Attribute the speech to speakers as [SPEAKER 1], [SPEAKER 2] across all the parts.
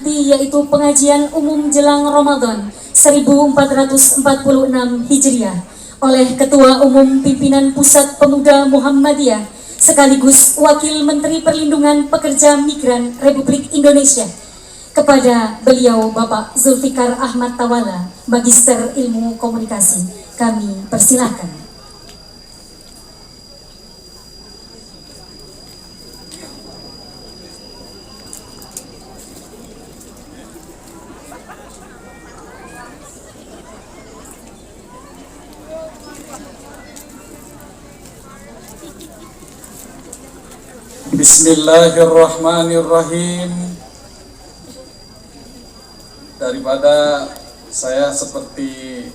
[SPEAKER 1] nanti, yaitu pengajian umum jelang Ramadan 1446 Hijriah oleh Ketua Umum Pimpinan Pusat Pemuda Muhammadiyah sekaligus Wakil Menteri Perlindungan Pekerja Migran Republik Indonesia. Kepada beliau Bapak Zulfikar Ahmad Tawala, Magister Ilmu Komunikasi, kami persilahkan.
[SPEAKER 2] Bismillahirrahmanirrahim. Daripada saya seperti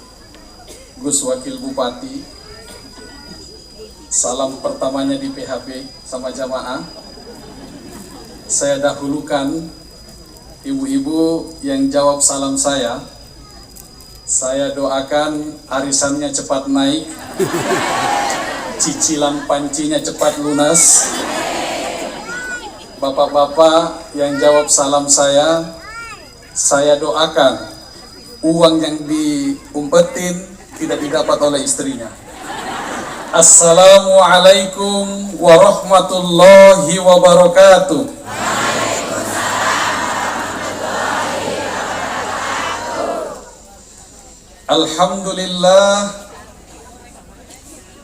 [SPEAKER 2] Gus Wakil Bupati, salam pertamanya di PHP sama jamaah, saya dahulukan ibu-ibu yang jawab salam saya. Saya doakan arisannya cepat naik, cicilan pancinya cepat lunas. Bapak-bapak yang jawab salam saya doakan uang yang diumpetin tidak didapat oleh istrinya. Assalamualaikum warahmatullahi wabarakatuh. Alhamdulillah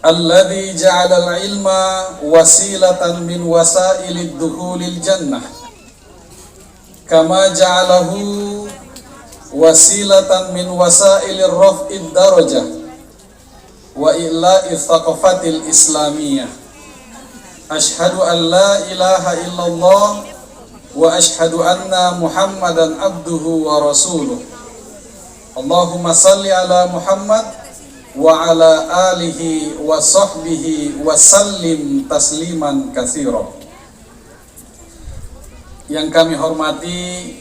[SPEAKER 2] alladzi ja'ala al-ilma wasilatan min wasailid dukhulil jannah kama ja'alahu wasilatan min wasailir raf'id darajah wa ila'i thaqafatil islamiyah. Ashhadu an la ilaha illallah wa ashhadu anna Muhammadan abduhu wa rasuluh. Allahumma salli ala Muhammad wa ala alihi wa sahbihi wa sallim tasliman katsira. Yang kami hormati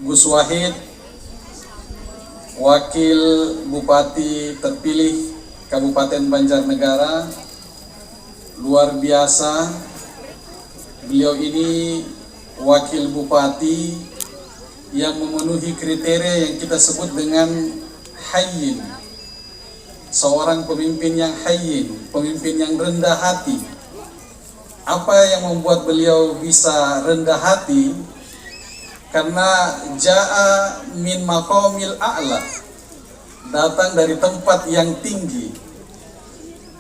[SPEAKER 2] Gus Wahid, Wakil Bupati terpilih Kabupaten Banjarnegara, luar biasa. Beliau ini Wakil Bupati yang memenuhi kriteria yang kita sebut dengan hayyin. Seorang pemimpin yang hayyin, pemimpin yang rendah hati. Apa yang membuat beliau bisa rendah hati? Karena ja'a min maqamil a'la, datang dari tempat yang tinggi.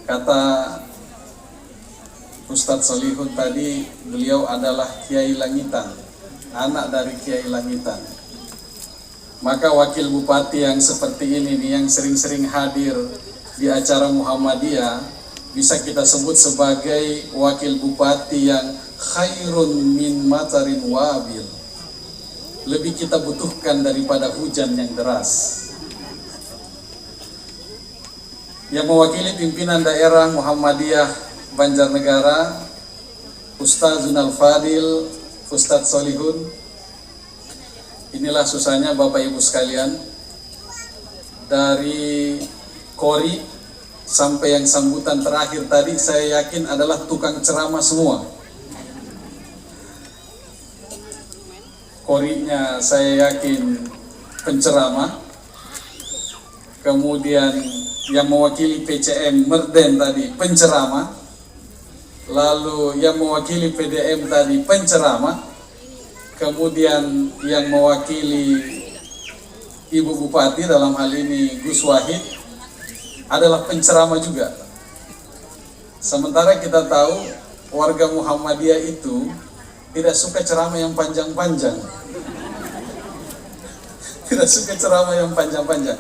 [SPEAKER 2] Kata Ustadz Solihun tadi, beliau adalah Kiai Langitan, anak dari Kiai Langitan. Maka wakil bupati yang seperti ini nih, yang sering-sering hadir di acara Muhammadiyah, bisa kita sebut sebagai wakil bupati yang khairun min matarin wabil. Lebih kita butuhkan daripada hujan yang deras. Yang mewakili pimpinan daerah Muhammadiyah Banjarnegara, Ustadzun Al-Fadil, Ustadz Solihun. Inilah susahnya Bapak Ibu sekalian, dari Kori sampai yang sambutan terakhir tadi saya yakin adalah tukang ceramah semua. Korinya saya yakin penceramah, kemudian yang mewakili PCM Merden tadi penceramah, lalu yang mewakili PDM tadi penceramah, kemudian yang mewakili Ibu Bupati dalam hal ini Gus Wahid adalah penceramah juga. Sementara kita tahu warga Muhammadiyah itu tidak suka ceramah yang panjang-panjang. Tidak suka ceramah yang panjang-panjang.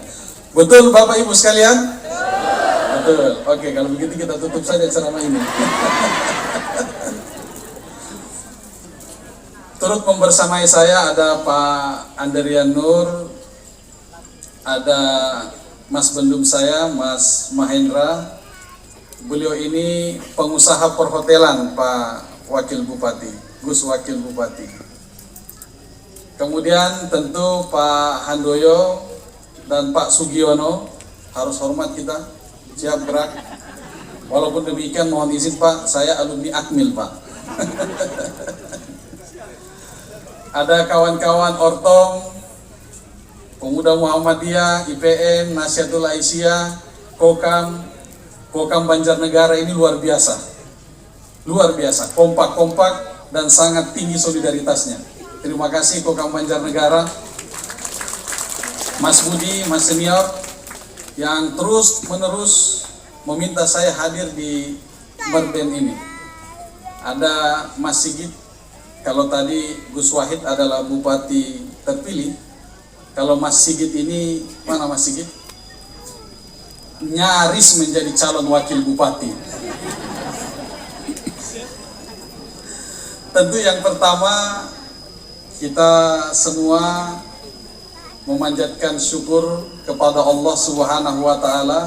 [SPEAKER 2] Betul Bapak Ibu sekalian? Betul. Oke, kalau begitu kita tutup saja ceramah ini. Turut membersamai saya ada Pak Andrian Nur, ada Mas Bendum saya, Mas Mahendra. Beliau ini pengusaha perhotelan Pak Wakil Bupati, Gus Wakil Bupati. Kemudian tentu Pak Handoyo dan Pak Sugiono, harus hormat kita, siap gerak. Walaupun demikian mohon izin Pak, saya alumni Akmil Pak. ada kawan-kawan Ortong, Pemuda Muhammadiyah, IPN, Nasyidul Aisyah, Kokam Banjarnegara ini luar biasa, kompak dan sangat tinggi solidaritasnya. Terima kasih Kokam Banjarnegara, Mas Budi, Mas Senior, yang terus menerus meminta saya hadir di Merden ini. Ada Mas Sigit, kalau tadi Gus Wahid adalah bupati terpilih, kalau Mas Sigit ini, mana Mas Sigit? Nyaris menjadi calon wakil bupati. Tentu yang pertama, kita semua memanjatkan syukur kepada Allah Subhanahu wa Ta'ala,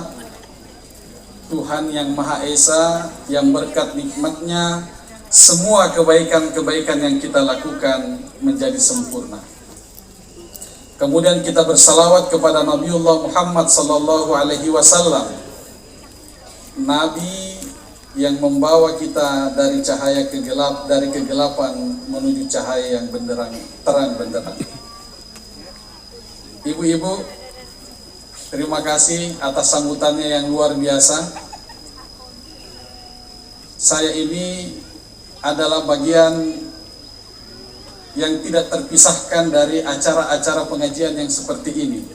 [SPEAKER 2] Tuhan yang Maha Esa, yang berkat nikmatnya semua kebaikan-kebaikan yang kita lakukan menjadi sempurna. Kemudian kita bersalawat kepada Nabiullah Muhammad sallallahu alaihi wasallam, Nabi yang membawa kita dari cahaya dari kegelapan menuju cahaya yang terang benderang. Ibu-ibu, terima kasih atas sambutannya yang luar biasa. Saya ini adalah bagian yang tidak terpisahkan dari acara-acara pengajian yang seperti ini.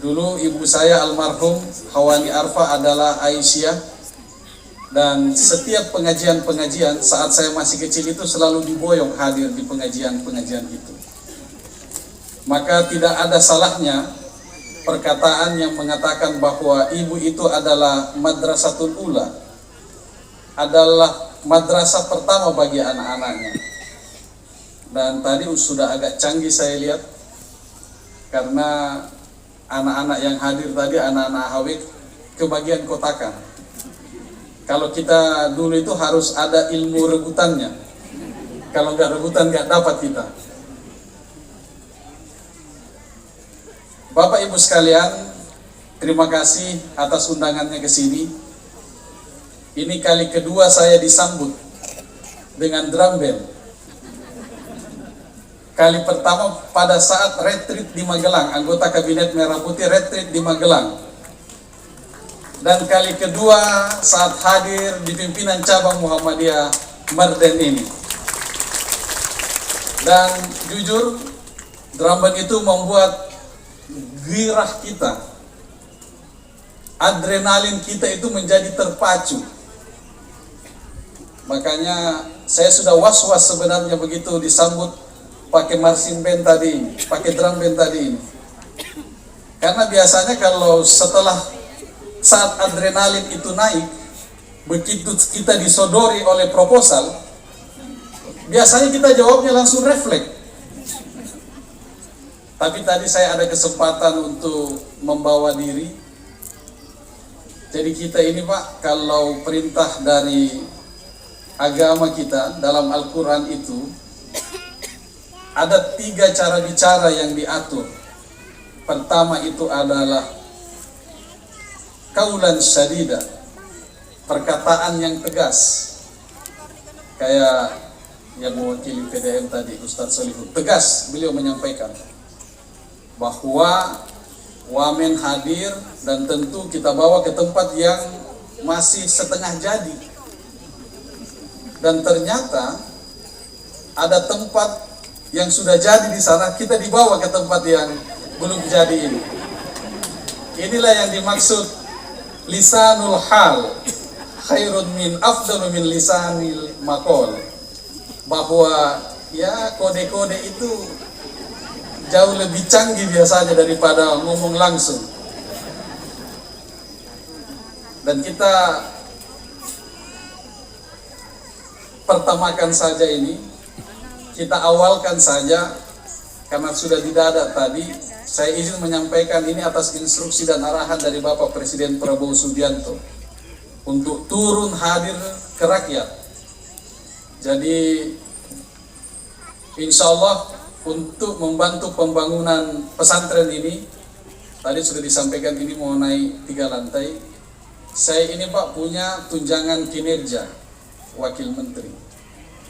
[SPEAKER 2] Dulu ibu saya almarhum Hawani Arfa adalah Aisyah, dan setiap pengajian-pengajian saat saya masih kecil itu selalu diboyong hadir di pengajian-pengajian itu. Maka tidak ada salahnya perkataan yang mengatakan bahwa ibu itu adalah madrasatul ula, adalah madrasah pertama bagi anak-anaknya. Dan tadi sudah agak canggih saya lihat, karena anak-anak yang hadir tadi, anak-anak Hawik, kebagian kotakan. Kalau kita dulu itu harus ada ilmu rebutannya, kalau nggak rebutan nggak dapat kita. Bapak Ibu sekalian, terima kasih atas undangannya ke sini. Ini kali kedua saya disambut dengan drum band. Kali pertama pada saat retreat di Magelang, anggota Kabinet Merah Putih retreat di Magelang. Dan kali kedua saat hadir di pimpinan cabang Muhammadiyah Merden ini. Dan jujur, drum band itu membuat girah kita, adrenalin kita itu menjadi terpacu. Makanya saya sudah was-was sebenarnya begitu disambut pakai marching band tadi ini, pakai drum band tadi ini. Karena biasanya kalau setelah saat adrenalin itu naik, begitu kita disodori oleh proposal, biasanya kita jawabnya langsung refleks. Tapi tadi saya ada kesempatan untuk membawa diri. Jadi kita ini Pak, kalau perintah dari agama kita dalam Al-Quran itu, ada 3 cara bicara yang diatur. Pertama itu adalah kaulan syadida, perkataan yang tegas. Kayak yang mewakili PDM tadi, Ustadz Solihun, tegas beliau menyampaikan bahwa wamen hadir dan tentu kita bawa ke tempat yang masih setengah jadi. Dan ternyata ada tempat yang sudah jadi di sana, kita dibawa ke tempat yang belum jadi ini. Inilah yang dimaksud lisanul hal khairun min afdalu min lisanil maqal. Bahwa ya kode-kode itu jauh lebih canggih biasanya daripada ngomong langsung. Dan kita pertamakan saja ini, kita awalkan saja, karena sudah didadak tadi, saya izin menyampaikan ini atas instruksi dan arahan dari Bapak Presiden Prabowo Subianto untuk turun hadir ke rakyat. Jadi insya Allah untuk membantu pembangunan pesantren ini, tadi sudah disampaikan ini mau naik 3 lantai. Saya ini Pak punya tunjangan kinerja wakil menteri,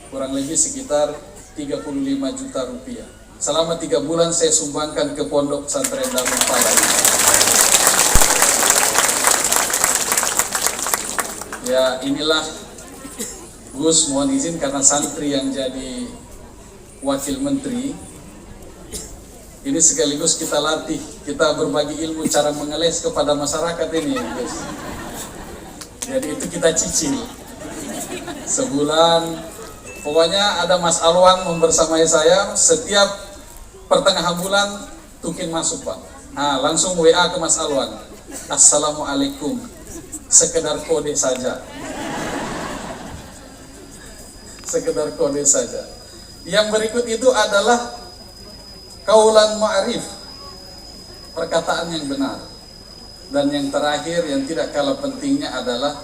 [SPEAKER 2] kurang lebih sekitar 35 juta rupiah. Selama 3 bulan saya sumbangkan ke Pondok Pesantren Darul Falah. Ya, inilah Gus, mohon izin karena santri yang jadi wakil menteri. Ini sekaligus kita latih, kita berbagi ilmu cara mengeles kepada masyarakat ini, Gus. Jadi itu kita cicil. Sebulan, pokoknya ada Mas Alwan membersamai saya, setiap pertengahan bulan Tukin masuk, Pak. Nah, langsung WA ke Mas Alwan. Assalamualaikum. Sekedar kode saja. Sekedar kode saja. Yang berikut itu adalah kaulan ma'rif, perkataan yang benar. Dan yang terakhir yang tidak kalah pentingnya adalah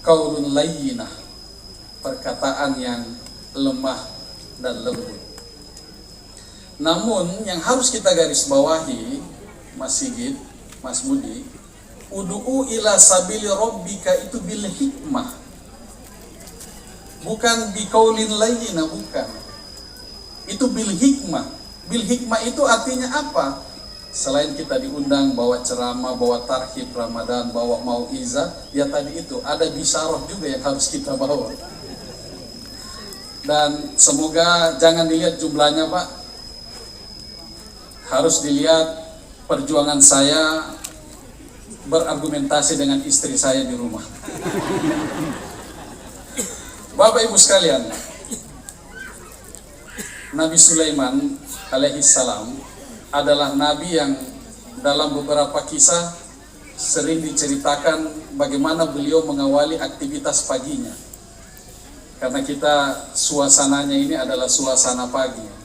[SPEAKER 2] qaulun layyinah, perkataan yang lemah dan lembut. Namun yang harus kita garis bawahi, Mas Sigit, Mas Budi, ud'u ila sabili rabbika itu bil hikmah, bukan bi qaulin layyinah, bukan. Itu bil hikmah. Bil hikmah itu artinya apa? Selain kita diundang bawa ceramah, bawa tarhib Ramadan, bawa mauizah, ya tadi itu ada bisyarah juga yang harus kita bawa. Dan semoga jangan dilihat jumlahnya, Pak. Harus dilihat perjuangan saya berargumentasi dengan istri saya di rumah. Bapak Ibu sekalian, Nabi Sulaiman alaihi salam adalah nabi yang dalam beberapa kisah sering diceritakan bagaimana beliau mengawali aktivitas paginya. Karena kita suasananya ini adalah suasana pagi.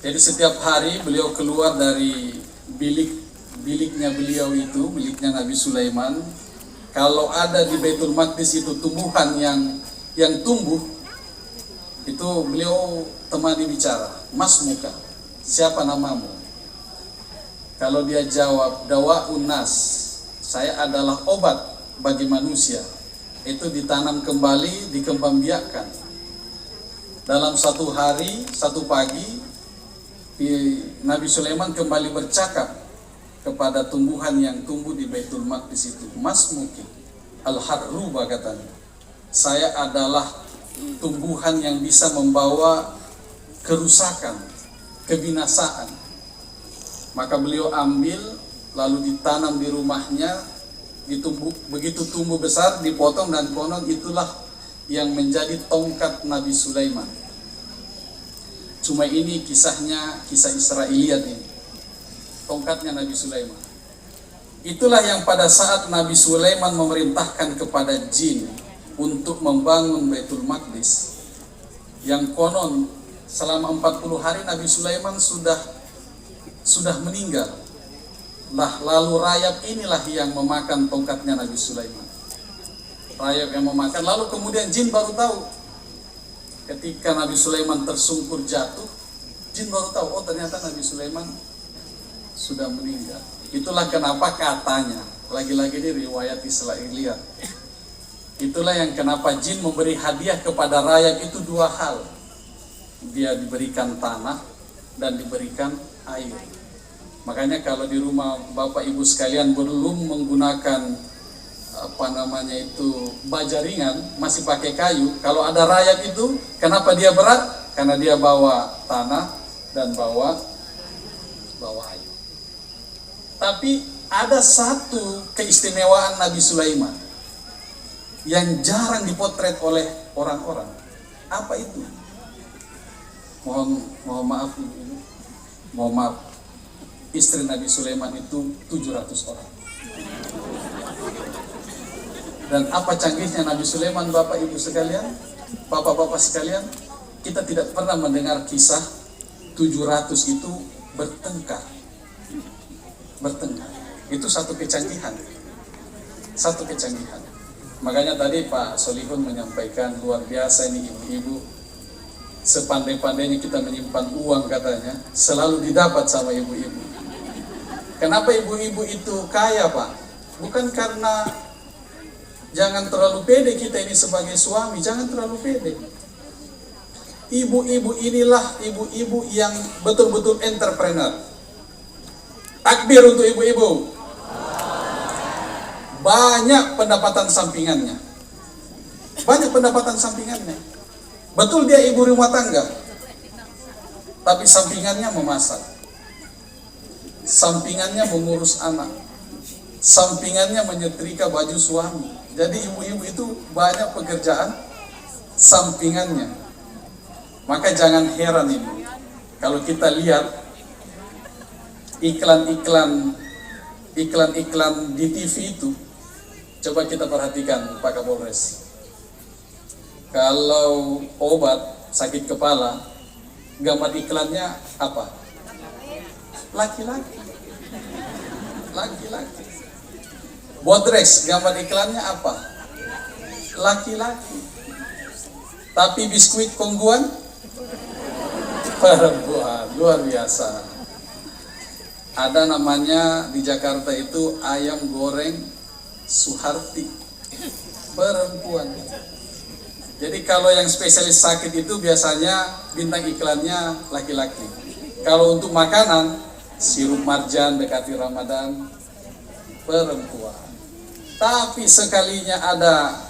[SPEAKER 2] Jadi setiap hari beliau keluar dari biliknya beliau itu, biliknya Nabi Sulaiman. Kalau ada di Baitul Maqdis itu tumbuhan yang tumbuh, itu beliau temani bicara, Mas muka, siapa namamu? Kalau dia jawab, Dawa'un Nas, saya adalah obat bagi manusia. Itu ditanam kembali, dikembangbiakkan. Dalam satu hari, satu pagi, Nabi Sulaiman kembali bercakap kepada tumbuhan yang tumbuh di Baitul Maqdis itu, Mas muki, al-harruba katanya, saya adalah tumbuhan yang bisa membawa kerusakan, kebinasaan. Maka beliau ambil lalu ditanam di rumahnya, begitu tumbuh besar dipotong dan konon itulah yang menjadi tongkat Nabi Sulaiman. Cuma ini kisahnya, kisah Israiliyat ini, tongkatnya Nabi Sulaiman. Itulah yang pada saat Nabi Sulaiman memerintahkan kepada jin untuk membangun Baitul Maqdis, yang konon selama 40 hari Nabi Sulaiman sudah meninggal. Lalu rayap inilah yang memakan tongkatnya Nabi Sulaiman. Rayap yang memakan, lalu kemudian jin baru tahu. Ketika Nabi Sulaiman tersungkur jatuh, jin baru tahu, oh ternyata Nabi Sulaiman sudah meninggal. Itulah kenapa katanya, lagi-lagi ini riwayat Israiliyat, itulah yang kenapa jin memberi hadiah kepada rayap itu dua hal. Dia diberikan tanah dan diberikan air. Makanya kalau di rumah Bapak Ibu sekalian belum menggunakan baja ringan, masih pakai kayu, kalau ada rayap itu, kenapa dia berat? Karena dia bawa tanah dan bawa air. Tapi ada satu keistimewaan Nabi Sulaiman yang jarang dipotret oleh orang-orang. Apa itu? Mohon maaf Ibu. Mohon maaf. Istri Nabi Sulaiman itu 700 orang. Dan apa canggihnya Nabi Sulaiman, Bapak Ibu sekalian, Bapak-bapak sekalian, kita tidak pernah mendengar kisah 700 itu bertengkar. Itu satu kecanggihan. Makanya tadi Pak Solihun menyampaikan, luar biasa ini ibu-ibu, sepandai-pandainya kita menyimpan uang katanya, selalu didapat sama ibu-ibu. Kenapa ibu-ibu itu kaya, Pak? Bukan karena jangan terlalu pede kita ini sebagai suami, jangan terlalu pede. ibu-ibu inilah ibu-ibu yang betul-betul entrepreneur. Takbir untuk ibu-ibu. Banyak pendapatan sampingannya. Banyak pendapatan sampingannya. Betul dia ibu rumah tangga, tapi sampingannya memasak. Sampingannya mengurus anak. Sampingannya menyetrika baju suami. Jadi ibu-ibu itu banyak pekerjaan sampingannya. Maka jangan heran ini kalau kita lihat iklan-iklan di TV itu. Coba kita perhatikan Pak Kapolres. Kalau obat sakit kepala, gambar iklannya apa? Laki-laki. Laki-laki. Bodrex, gambar iklannya apa? Laki-laki. Tapi biskuit Kongguan perempuan, luar biasa. Ada namanya di Jakarta itu ayam goreng Suharti, perempuan. Jadi kalau yang spesialis sakit itu biasanya bintang iklannya laki-laki. Kalau untuk makanan, sirup marjan dekati Ramadan, perempuan. Tapi sekalinya ada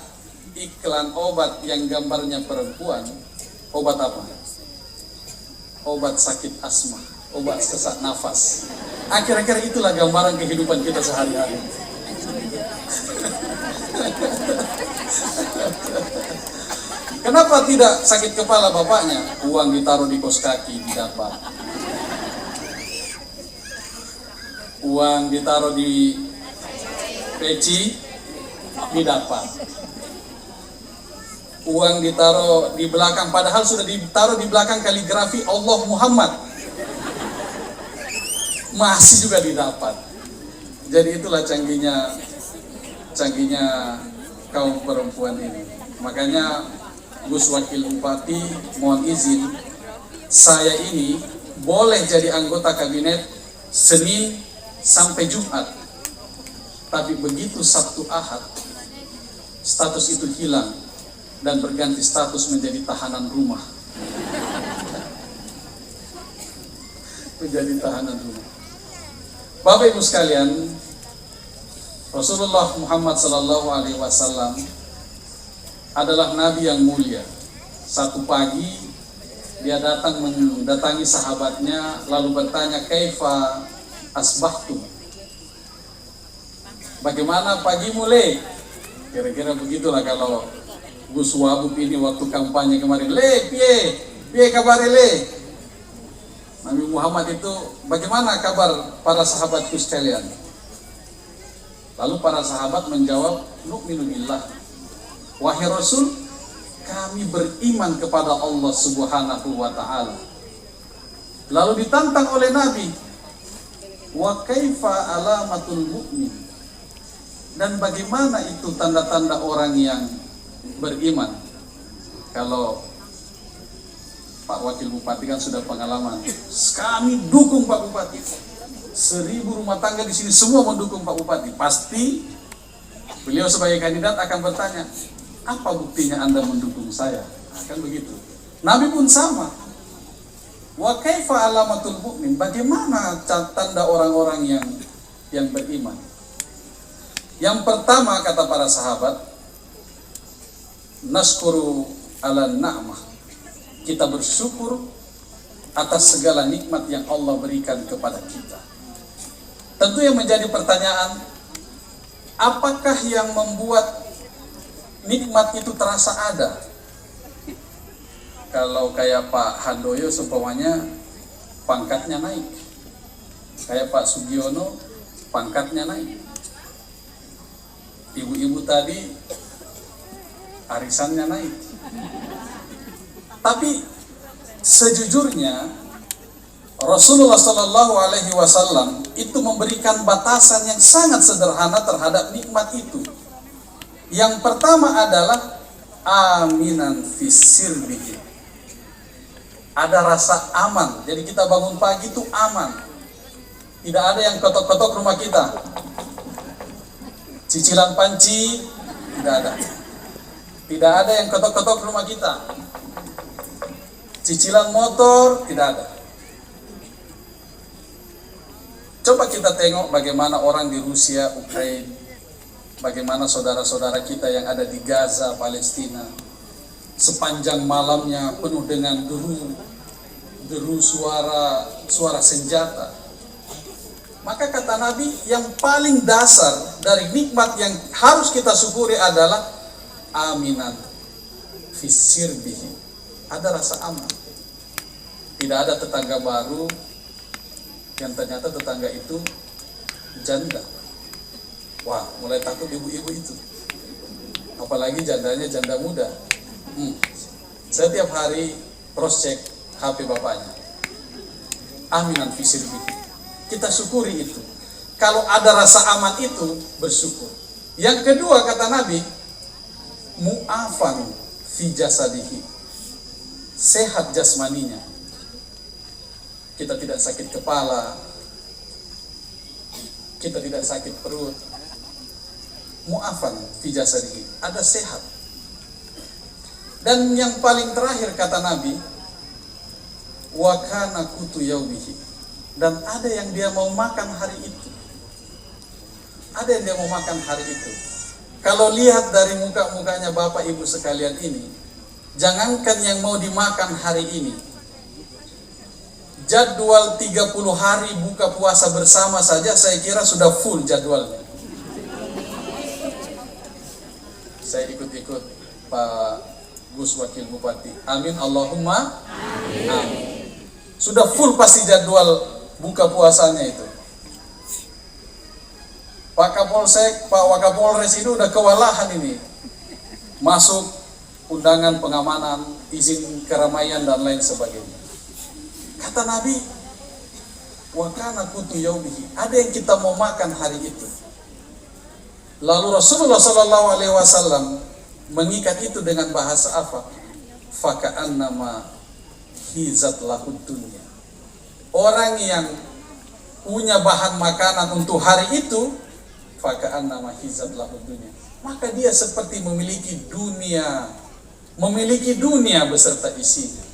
[SPEAKER 2] iklan obat yang gambarnya perempuan, obat apa? Obat sakit asma, obat sesak nafas. Akhir-akhir itulah gambaran kehidupan kita sehari-hari. Kenapa tidak sakit kepala bapaknya? Uang ditaruh di kos kaki didapat. Uang ditaruh di peci didapat. Uang ditaruh di belakang, padahal sudah ditaruh di belakang kaligrafi Allah Muhammad, masih juga didapat. Jadi itulah canggihnya kaum perempuan ini. Makanya Gus Wakil Bupati mohon izin, saya ini boleh jadi anggota kabinet Senin sampai Jumat, tapi begitu Sabtu Ahad status itu hilang dan berganti status menjadi tahanan rumah. Menjadi tahanan rumah. Bapak Ibu sekalian, Rasulullah Muhammad SAW adalah Nabi yang mulia. Satu pagi dia datang mendatangi sahabatnya lalu bertanya, "Kaifa asbahtum?" Bagaimana pagimu, Le? Kira-kira begitulah kalau Gus Wabub ini waktu kampanye kemarin, "Le, piye kabar Le?" Nabi Muhammad itu, "Bagaimana kabar para sahabatku sekalian?" Lalu para sahabat menjawab, "Nu'minu billah." Wahai Rasul, kami beriman kepada Allah Subhanahu wa ta'ala. Lalu ditantang oleh Nabi, "Wa kaifa alamatul mu'min?" Dan bagaimana itu tanda-tanda orang yang beriman? Kalau Pak Wakil Bupati kan sudah pengalaman. Kami dukung Pak Bupati. 1000 rumah tangga di sini semua mendukung Pak Bupati. Pasti beliau sebagai kandidat akan bertanya, "Apa buktinya Anda mendukung saya?" Kan begitu. Nabi pun sama. Wa kaifa alamatul mu'min? Bagaimana tanda orang-orang yang beriman? Yang pertama kata para sahabat, naskuru ala na'mah. Kita bersyukur atas segala nikmat yang Allah berikan kepada kita. Tentu yang menjadi pertanyaan, apakah yang membuat nikmat itu terasa ada? Kalau kayak Pak Handoyo seumpamanya pangkatnya naik, kayak Pak Sugiono pangkatnya naik, ibu-ibu tadi arisannya naik. Tapi sejujurnya Rasulullah Shallallahu Alaihi Wasallam itu memberikan batasan yang sangat sederhana terhadap nikmat itu. Yang pertama adalah aminan fisirbihi. Ada rasa aman. Jadi kita bangun pagi itu aman. Tidak ada yang ketok-ketok rumah kita. Cicilan panci tidak ada. Tidak ada yang ketok-ketok rumah kita. Cicilan motor tidak ada. Coba kita tengok bagaimana orang di Rusia, Ukraina, bagaimana saudara-saudara kita yang ada di Gaza, Palestina, sepanjang malamnya penuh dengan deru suara senjata. Maka kata Nabi, yang paling dasar dari nikmat yang harus kita syukuri adalah aminan fisir bihi. Ada rasa aman. Tidak ada tetangga baru yang ternyata tetangga itu janda. Wah, mulai takut ibu-ibu itu. Apalagi jandanya janda muda. Setiap hari cross check HP bapaknya. Aminan fisir bihi. Kita syukuri itu. Kalau ada rasa aman itu, bersyukur. Yang kedua kata Nabi, mu'afan fi jasadihi. Sehat jasmaninya. Kita tidak sakit kepala, kita tidak sakit perut. Mu'afan fi jasadihi, ada sehat. Dan yang paling terakhir kata Nabi, wa kana qutu yaumihi, dan ada yang dia mau makan hari itu. Ada yang dia mau makan hari itu. Kalau lihat dari muka-mukanya Bapak Ibu sekalian ini, jangankan yang mau dimakan hari ini, jadwal 30 hari buka puasa bersama saja saya kira sudah full jadwalnya. Saya ikut-ikut Pak Gus Wakil Bupati. Amin Allahumma amin. Sudah full pasti jadwal buka puasanya itu. Pak Kapolsek, Pak Wakapolres itu udah kewalahan ini. Masuk undangan pengamanan, izin keramaian dan lain sebagainya. Kata Nabi, wa kana qutu yaumihi, ada yang kita mau makan hari itu. Lalu Rasulullah sallallahu alaihi wasallam mengikat itu dengan bahasa apa? Faka'annama hizat lahud dunya. Orang yang punya bahan makanan untuk hari itu, faka'annama hizat lahud dunya, maka dia seperti memiliki dunia beserta isinya.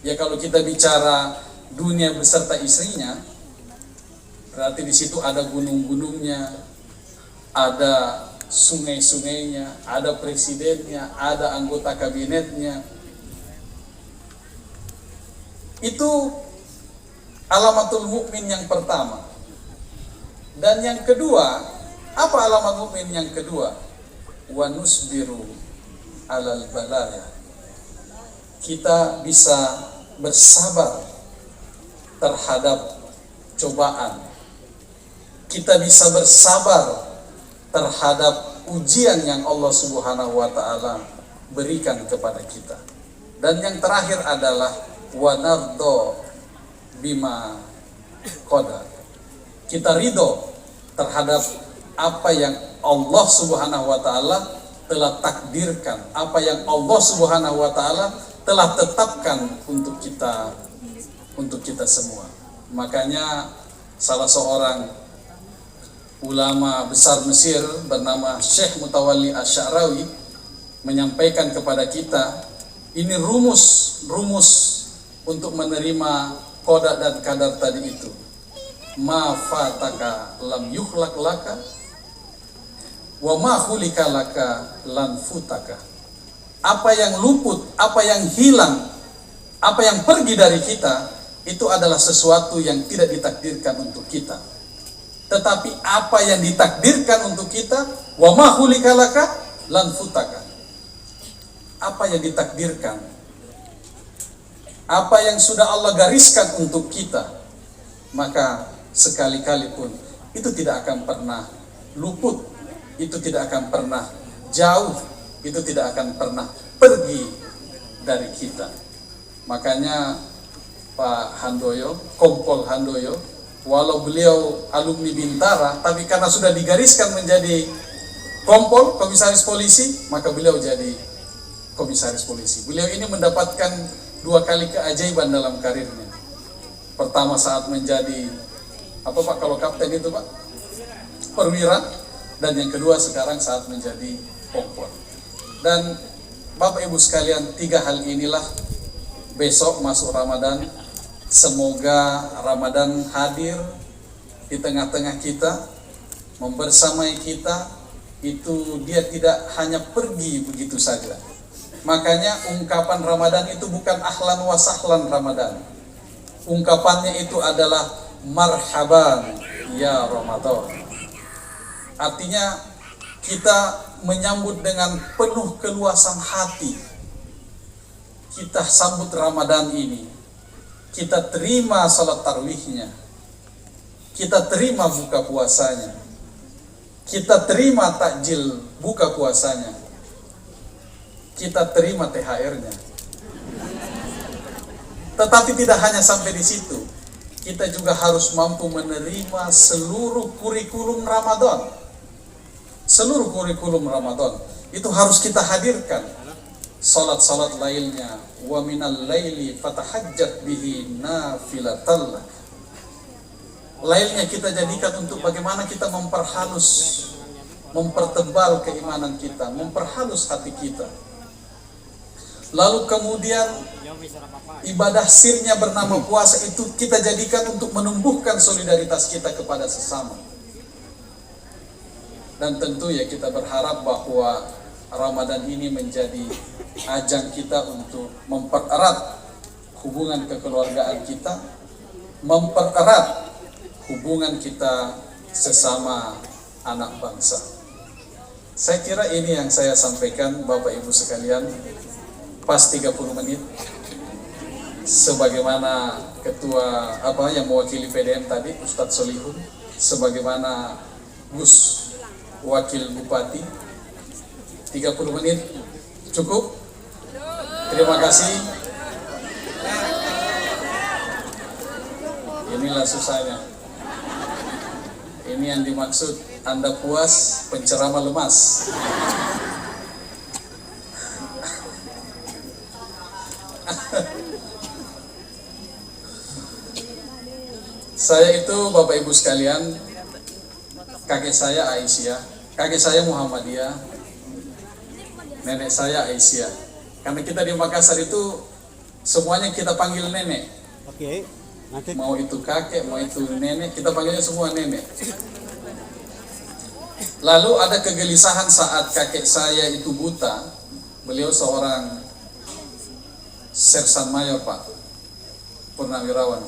[SPEAKER 2] Ya kalau kita bicara dunia beserta istrinya, berarti di situ ada gunung-gunungnya, ada sungai-sungainya, ada presidennya, ada anggota kabinetnya. Itu alamatul mukmin yang pertama. Dan yang kedua, apa alamat mukmin yang kedua? Wa nusbiru alal balaya. Kita bisa bersabar terhadap cobaan. Kita bisa bersabar terhadap ujian yang Allah Subhanahu wa taala berikan kepada kita. Dan yang terakhir adalah wa nardo bima qadar. Kita ridho terhadap apa yang Allah Subhanahu wa taala telah takdirkan, apa yang Allah Subhanahu wa taala telah tetapkan untuk kita semua. Makanya salah seorang ulama besar Mesir bernama Syekh Mutawalli Asy-Sya'rawi menyampaikan kepada kita, ini rumus untuk menerima qada dan kadar tadi itu. Ma fataka lam yukhlaq laka wa ma khulika laka lan futaka. Apa yang luput, apa yang hilang, apa yang pergi dari kita, itu adalah sesuatu yang tidak ditakdirkan untuk kita. Tetapi apa yang ditakdirkan untuk kita, wa ma khulika laka lan futaka. Apa yang ditakdirkan, apa yang sudah Allah gariskan untuk kita, maka sekali-kali pun itu tidak akan pernah luput, itu tidak akan pernah jauh, itu tidak akan pernah pergi dari kita. Makanya Pak Handoyo, Kompol Handoyo, walau beliau alumni Bintara, tapi karena sudah digariskan menjadi Kompol, komisaris polisi, maka beliau jadi komisaris polisi. Beliau ini mendapatkan 2 kali keajaiban dalam karirnya. Pertama saat menjadi apa Pak kalau kapten itu Pak? Perwira. Dan yang kedua sekarang saat menjadi Kompol. Dan Bapak Ibu sekalian, 3 hal inilah besok masuk Ramadan. Semoga Ramadan hadir di tengah-tengah kita, membersamai kita, itu dia tidak hanya pergi begitu saja. Makanya ungkapan Ramadan itu bukan ahlan wa sahlan Ramadan. Ungkapannya itu adalah marhaban ya Ramadan. Artinya kita menyambut dengan penuh keluasan hati. Kita sambut Ramadan ini. Kita terima salat tarawihnya. Kita terima buka puasanya. Kita terima takjil buka puasanya. Kita terima THR-nya. Tetapi tidak hanya sampai di situ. Kita juga harus mampu menerima seluruh kurikulum Ramadan. Seluruh kurikulum Ramadan itu harus kita hadirkan. Salat-salat lailnya, wa minal laili fatahajjat bihi nafilatan lak. Lailnya kita jadikan untuk bagaimana kita memperhalus, mempertebal keimanan kita, memperhalus hati kita. Lalu kemudian ibadah sirnya bernama puasa itu kita jadikan untuk menumbuhkan solidaritas kita kepada sesama. Dan tentu ya kita berharap bahwa Ramadan ini menjadi ajang kita untuk mempererat hubungan kekeluargaan kita, mempererat hubungan kita sesama anak bangsa. Saya kira ini yang saya sampaikan Bapak Ibu sekalian, pas 30 menit. Sebagaimana ketua yang mewakili PDM tadi, Ustadz Solihun, sebagaimana Gus Wakil Bupati, 30 menit cukup. Terima kasih. Inilah susahnya. Ini yang dimaksud Anda puas, penceramah lemas. Saya itu Bapak Ibu sekalian, kakek saya Aisyah, kakek saya Muhammadiyah, nenek saya Aisyah. Karena kita di Makassar itu semuanya kita panggil nenek.
[SPEAKER 3] Oke. Nanti.
[SPEAKER 2] Mau itu kakek, mau itu nenek, kita panggilnya semua nenek. Lalu ada kegelisahan saat kakek saya itu buta. Beliau seorang sersan mayor Pak, purnawirawan.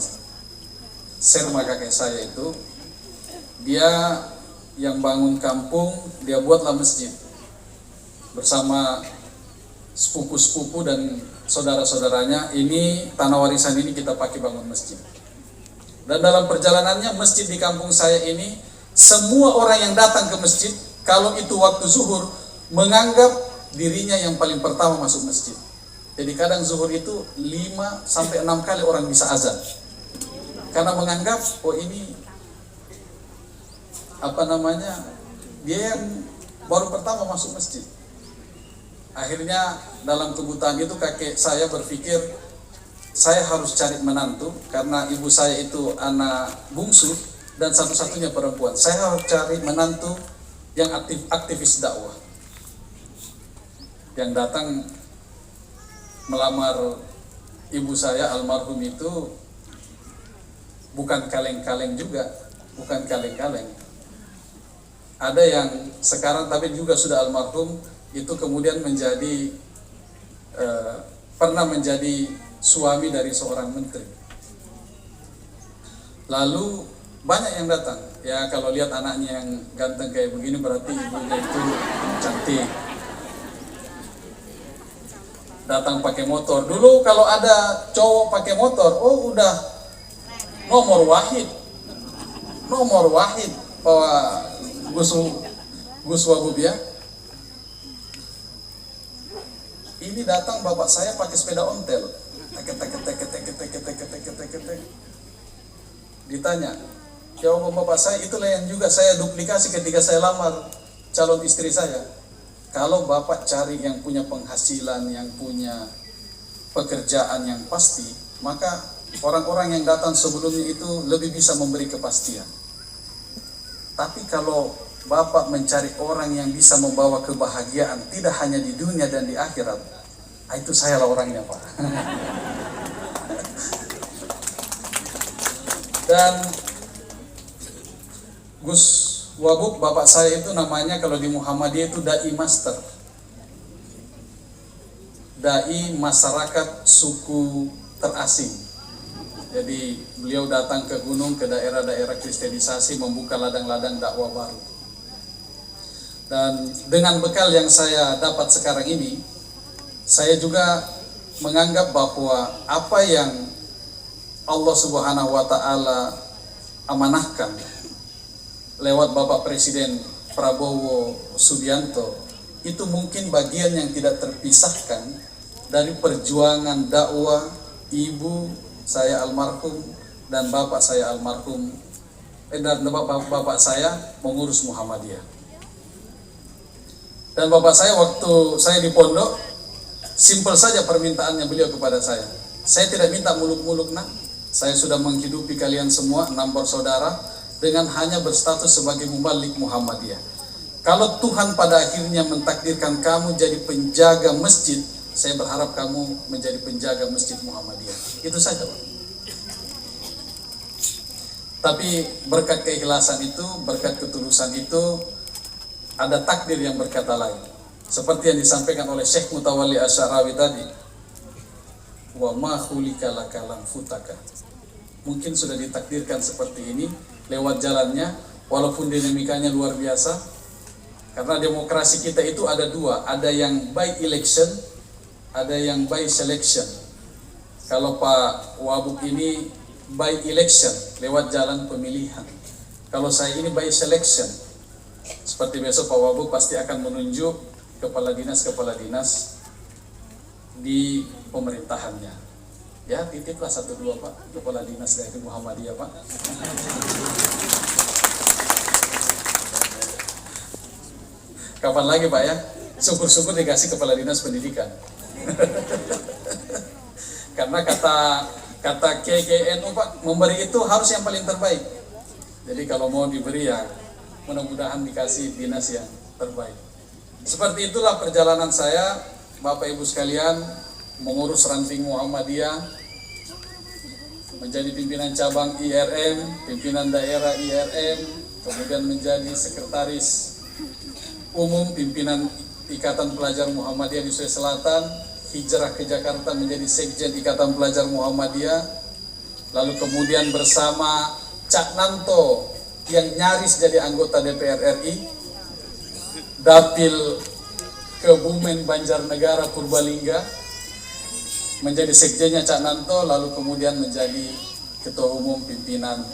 [SPEAKER 2] Serma kakek saya itu, dia yang bangun kampung, dia buatlah masjid bersama sepupu-sepupu dan saudara-saudaranya. Ini tanah warisan ini kita pakai bangun masjid. Dan dalam perjalanannya masjid di kampung saya ini, semua orang yang datang ke masjid, kalau itu waktu zuhur, menganggap dirinya yang paling pertama masuk masjid. Jadi kadang zuhur itu 5 sampai 6 kali orang bisa azan. Karena menganggap, oh ini dia yang baru pertama masuk masjid. Akhirnya dalam kebutaan itu kakek saya berpikir, saya harus cari menantu karena ibu saya itu anak bungsu dan satu-satunya perempuan. Saya harus cari menantu yang aktivis dakwah, yang datang melamar ibu saya almarhum itu bukan kaleng-kaleng juga, bukan kaleng-kaleng. Ada yang sekarang tapi juga sudah almarhum, itu kemudian menjadi pernah menjadi suami dari seorang menteri. Lalu banyak yang datang. Ya kalau lihat anaknya yang ganteng kayak begini berarti ibunya itu cantik. Datang pakai motor. Dulu kalau ada cowok pakai motor, oh udah nomor wahid Pak Gus Wagub ya. Ini datang bapak saya pakai sepeda ontel. Ditanya, jawaban bapak saya itulah yang juga saya duplikasi ketika saya lamar calon istri saya. Kalau bapak cari yang punya penghasilan, yang punya pekerjaan yang pasti, maka orang-orang yang datang sebelumnya itu lebih bisa memberi kepastian. Tapi kalau bapak mencari orang yang bisa membawa kebahagiaan tidak hanya di dunia dan di akhirat, itu saya lah orangnya Pak. Dan Gus Wabub, bapak saya itu namanya kalau di Muhammadiyah itu Dai Master, Dai masyarakat suku terasing. Jadi beliau datang ke gunung, ke daerah-daerah kristenisasi, membuka ladang-ladang dakwah baru. Dan dengan bekal yang saya dapat sekarang ini, saya juga menganggap bahwa apa yang Allah Subhanahu wa Ta'ala amanahkan lewat Bapak Presiden Prabowo Subianto itu mungkin bagian yang tidak terpisahkan dari perjuangan dakwah ibu saya almarhum dan bapak saya almarhum dan bapak saya mengurus Muhammadiyah. Dan bapak saya waktu saya di pondok, simpel saja permintaannya beliau kepada saya. Saya tidak minta muluk-muluk, nak. Saya sudah menghidupi kalian semua 6 bersaudara dengan hanya berstatus sebagai mubalik Muhammadiyah. Kalau Tuhan pada akhirnya mentakdirkan kamu jadi penjaga masjid, saya berharap kamu menjadi penjaga masjid Muhammadiyah. Itu saja, Pak. Tapi berkat keikhlasan itu, berkat ketulusan itu, ada takdir yang berkata lain. Seperti yang disampaikan oleh Syekh Mutawalli Asy'arawi tadi. Wa ma khulika laka lam futaka. Mungkin sudah ditakdirkan seperti ini lewat jalannya, walaupun dinamikanya luar biasa. Karena demokrasi kita itu ada dua, ada yang by election, ada yang by selection. Kalau Pak Wabub ini by election, lewat jalan pemilihan. Kalau saya ini by selection. Seperti besok Pak Wabub pasti akan menunjuk kepala dinas di pemerintahannya. Ya, titiplah 1-2 Pak, kepala dinas dari Muhammadiyah Pak. Kapan lagi Pak ya? Syukur-syukur dikasih kepala dinas pendidikan. Karena kata KKNU Pak, memberi itu harus yang paling terbaik. Jadi kalau mau diberi ya mudah-mudahan dikasih dinas yang terbaik. Seperti itulah perjalanan saya, Bapak Ibu sekalian, mengurus ranting Muhammadiyah, menjadi pimpinan cabang IRM, pimpinan daerah IRM, kemudian menjadi sekretaris umum pimpinan Ikatan Pelajar Muhammadiyah di Sulawesi Selatan, hijrah ke Jakarta menjadi sekjen Ikatan Pelajar Muhammadiyah, lalu kemudian bersama Cak Nanto yang nyaris jadi anggota DPR RI, Dapil Kebumen Banjarnegara Purbalingga, menjadi sekjennya Cak Nanto, lalu kemudian menjadi ketua umum pimpinan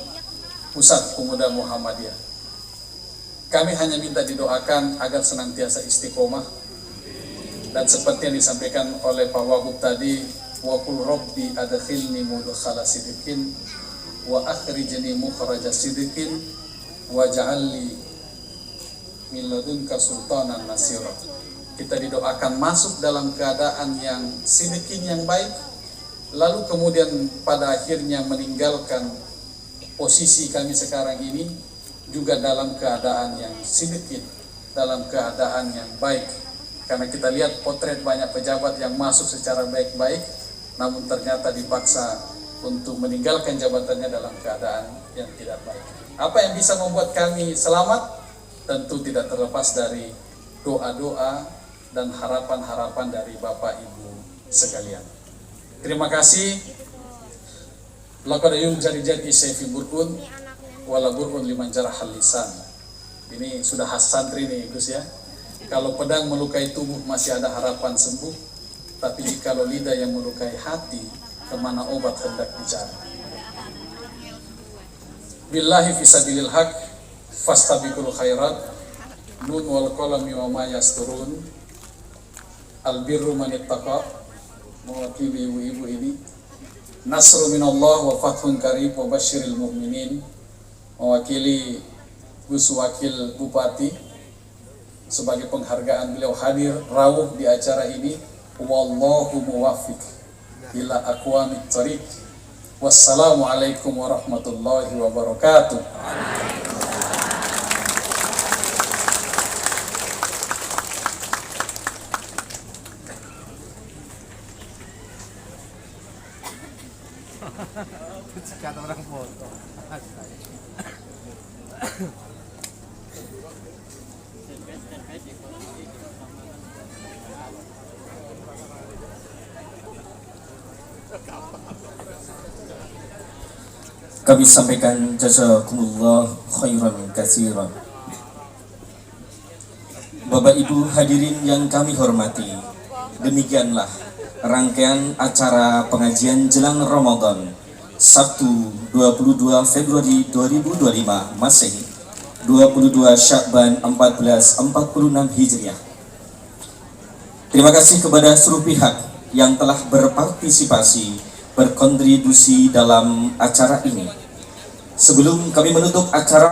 [SPEAKER 2] Pusat Pemuda Muhammadiyah. Kami hanya minta didoakan agar senantiasa istiqomah, dan seperti yang disampaikan oleh Pak Wabub tadi, wa qul rabbi adkhilni mudkhala sidqin wa akhrijni mukhraja sidqin waj'alni min ladunka sultanan nasira. Kita didoakan masuk dalam keadaan yang sidqin, yang baik, lalu kemudian pada akhirnya meninggalkan posisi kami sekarang ini juga dalam keadaan yang sidqin, dalam keadaan yang baik. Karena kita lihat potret banyak pejabat yang masuk secara baik-baik, namun ternyata dipaksa untuk meninggalkan jabatannya dalam keadaan yang tidak baik. Apa yang bisa membuat kami selamat? Tentu tidak terlepas dari doa-doa dan harapan-harapan dari Bapak Ibu sekalian. Terima kasih. Laqad yunjari-jari sayfi burqun wala burqun liman jarahal lisan. Ini sudah khas santri nih Gus ya. Kalau pedang melukai tubuh masih ada harapan sembuh, tapi jikalau lidah yang melukai hati, kemana obat hendak dicari. Billahi fisabilil haq fastabiqul khairat, nun wal qalami wa ma yasturun, albirru man ittaqa, mewakili ibu-ibu ini, nasru minallah wa fathun qarib wa basyiril mu'minin, mewakili Gus Wakil Bupati. Sebagai penghargaan beliau hadir rawuh di acara ini. Wallahu muwaffiq ila aqwamit thariq. Wassalamualaikum warahmatullahi wabarakatuh.
[SPEAKER 3] Kata orang foto.
[SPEAKER 4] Kami sampaikan jazakumullah khairan katsiran. Bapak Ibu hadirin yang kami hormati, demikianlah rangkaian acara pengajian jelang Ramadan Sabtu 22 Februari 2025 Masehi 22 Syakban 1446 Hijriah. Terima kasih kepada seluruh pihak yang telah berpartisipasi, berkontribusi dalam acara ini. Sebelum kami menutup acara